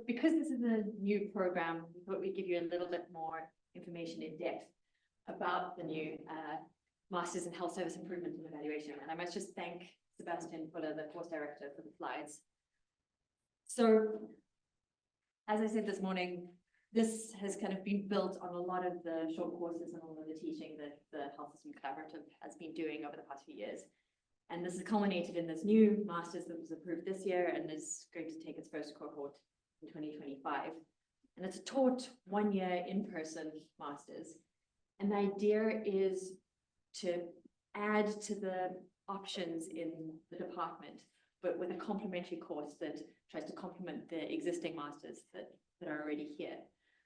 because this is a new program, we thought we'd give you a little bit more information in depth about the new Masters in Health Service Improvement and Evaluation. And I must just thank Sebastian Fuller, the course director, for the slides. So, as I said this morning, this has kind of been built on a lot of the short courses and all of the teaching that the Health System Collaborative has been doing over the past few years. And this has culminated in this new Masters that was approved this year and is going to take its first cohort in 2025. And it's a taught 1 year in-person Masters. And the idea is to add to the options in the department, but with a complementary course that tries to complement the existing Masters that are already here.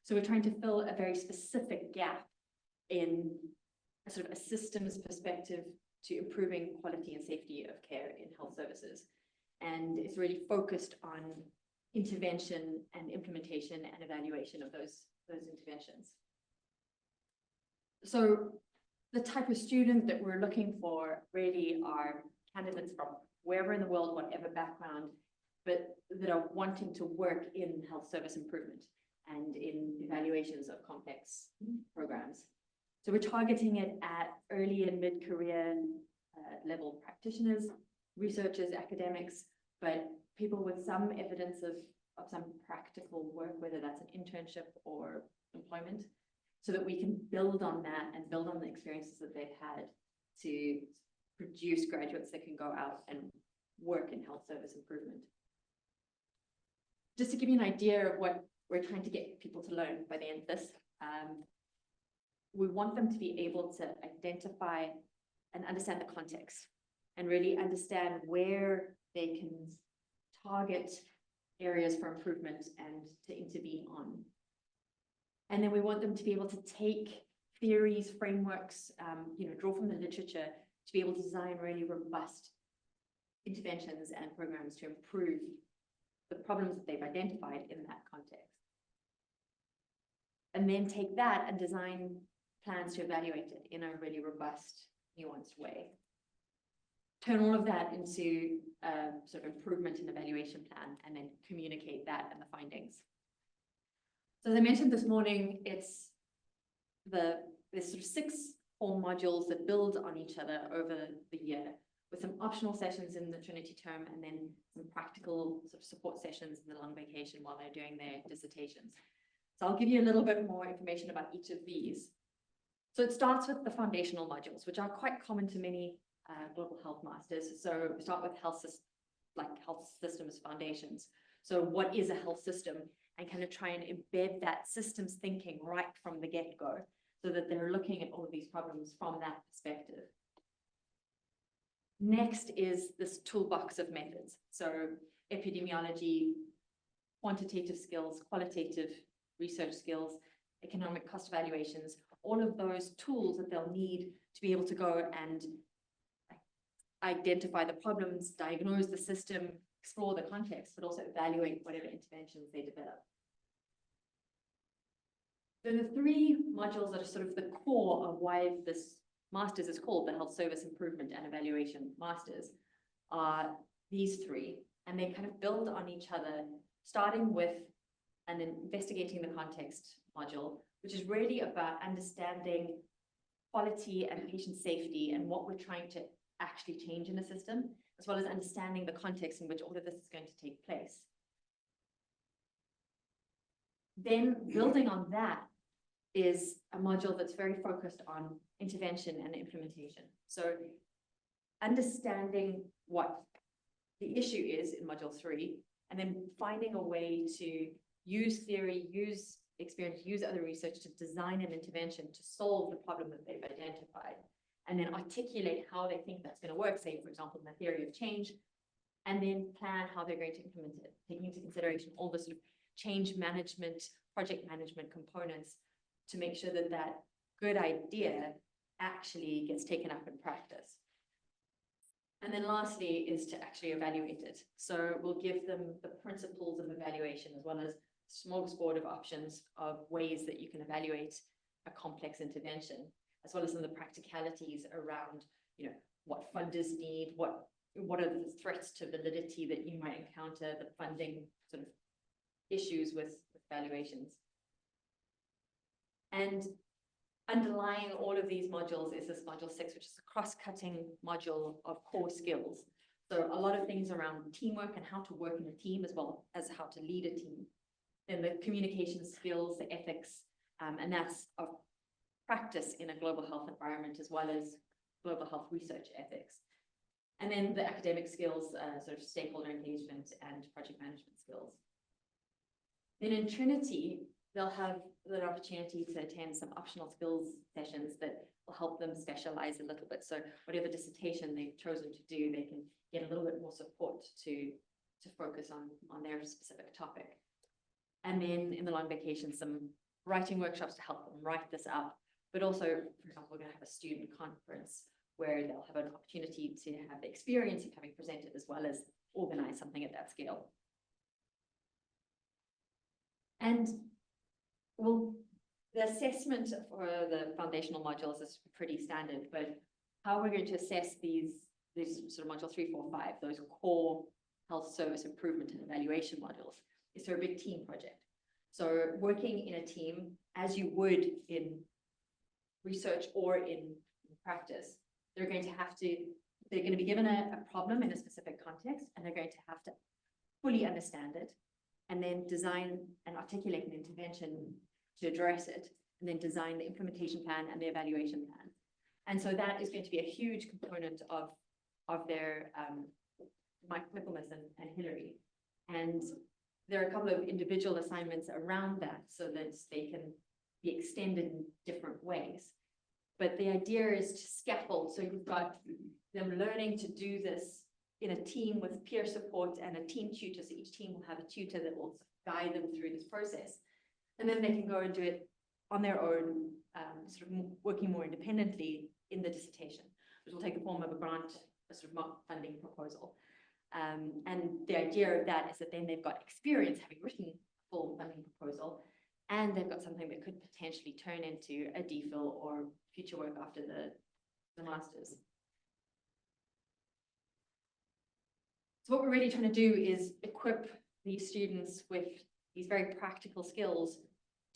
So we're trying to fill a very specific gap in a sort of a systems perspective to improving quality and safety of care in health services. And it's really focused on intervention and implementation and evaluation of those interventions. So the type of student that we're looking for really are candidates from wherever in the world, whatever background, but that are wanting to work in health service improvement and in evaluations of complex programs. So we're targeting it at early and mid-career level practitioners, researchers, academics, but people with some evidence of some practical work, whether that's an internship or employment, so that we can build on that and build on the experiences that they've had to produce graduates that can go out and work in health service improvement. Just to give you an idea of what we're trying to get people to learn by the end of this, we want them to be able to identify and understand the context and really understand where they can target areas for improvement and to intervene on. And then we want them to be able to take theories, frameworks, draw from the literature to be able to design really robust interventions and programs to improve the problems that they've identified in that context. And then take that and design plans to evaluate it in a really robust, nuanced way. Turn all of that into a sort of improvement and evaluation plan, and then communicate that and the findings. So as I mentioned this morning, there's sort of 6 core modules that build on each other over the year, with some optional sessions in the Trinity term and then some practical sort of support sessions in the long vacation while they're doing their dissertations. So I'll give you a little bit more information about each of these. So it starts with the foundational modules, which are quite common to many global health masters. So we start with health systems foundations. So what is a health system? And kind of try and embed that systems thinking right from the get-go, so that they're looking at all of these problems from that perspective. Next is this toolbox of methods. So epidemiology, quantitative skills, qualitative research skills, economic cost evaluations, all of those tools that they'll need to be able to go and identify the problems, diagnose the system, explore the context, but also evaluate whatever interventions they develop. So the 3 modules that are sort of the core of why this Masters is called the Health Service Improvement and Evaluation Masters are these 3, and they kind of build on each other, starting with an investigating the context module, which is really about understanding quality and patient safety and what we're trying to actually change in a system, as well as understanding the context in which all of this is going to take place. Then building on that is a module that's very focused on intervention and implementation. So understanding what the issue is in module 3, and then finding a way to use theory, use experience, use other research to design an intervention to solve the problem that they've identified, and then articulate how they think that's going to work, say, for example, in the theory of change, and then plan how they're going to implement it, taking into consideration all the sort of change management, project management components to make sure that that good idea actually gets taken up in practice. And then lastly is to actually evaluate it. So we'll give them the principles of evaluation, as well as a smorgasbord of options of ways that you can evaluate a complex intervention, as well as some of the practicalities around, what funders need, what are the threats to validity that you might encounter, the funding sort of issues with valuations. And underlying all of these modules is this module 6, which is a cross-cutting module of core skills. So a lot of things around teamwork and how to work in a team, as well as how to lead a team. Then the communication skills, the ethics, and that's of practice in a global health environment, as well as global health research ethics. And then the academic skills, sort of stakeholder engagement and project management skills. Then in Trinity, they'll have the opportunity to attend some optional skills sessions that will help them specialize a little bit. So whatever dissertation they've chosen to do, they can get a little bit more support to focus on their specific topic. And then in the long vacation, some writing workshops to help them write this up. But also, for example, we're going to have a student conference where they'll have an opportunity to have the experience of having presented, as well as organize something at that scale. And well, the assessment for the foundational modules is pretty standard, but how we're going to assess these sort of module 3, 4, 5, those core health service improvement and evaluation modules, is through a big team project. So working in a team, as you would in research or in practice, they're going to be given a problem in a specific context, and they're going to have to fully understand it, and then design and articulate an intervention to address it, and then design the implementation plan and the evaluation plan. And so that is going to be a huge component of their Mike Michaelmas and Hillary. And there are a couple of individual assignments around that so that they can be extended in different ways. But the idea is to scaffold. So you've got them learning to do this in a team with peer support and a team tutor. So each team will have a tutor that will guide them through this process. And then they can go and do it on their own, sort of working more independently in the dissertation, which will take the form of a grant, a sort of funding proposal. And the idea of that is that then they've got experience having written a full funding proposal, and they've got something that could potentially turn into a DPhil or future work after the master's. So what we're really trying to do is equip these students with these very practical skills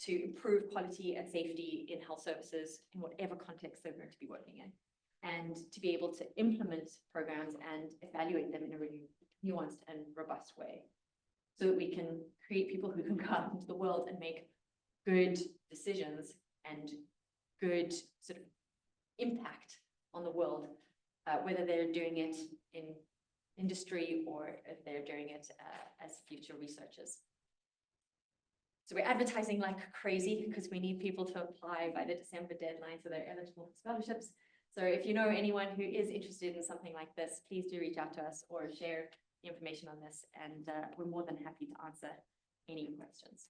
to improve quality and safety in health services in whatever context they're going to be working in, and to be able to implement programs and evaluate them in a really nuanced and robust way, so that we can create people who can go out into the world and make good decisions and good sort of impact on the world, whether they're doing it in industry or if they're doing it as future researchers. So we're advertising like crazy because we need people to apply by the December deadline so they're eligible for scholarships. So if you know anyone who is interested in something like this, please do reach out to us or share the information on this, and we're more than happy to answer any questions.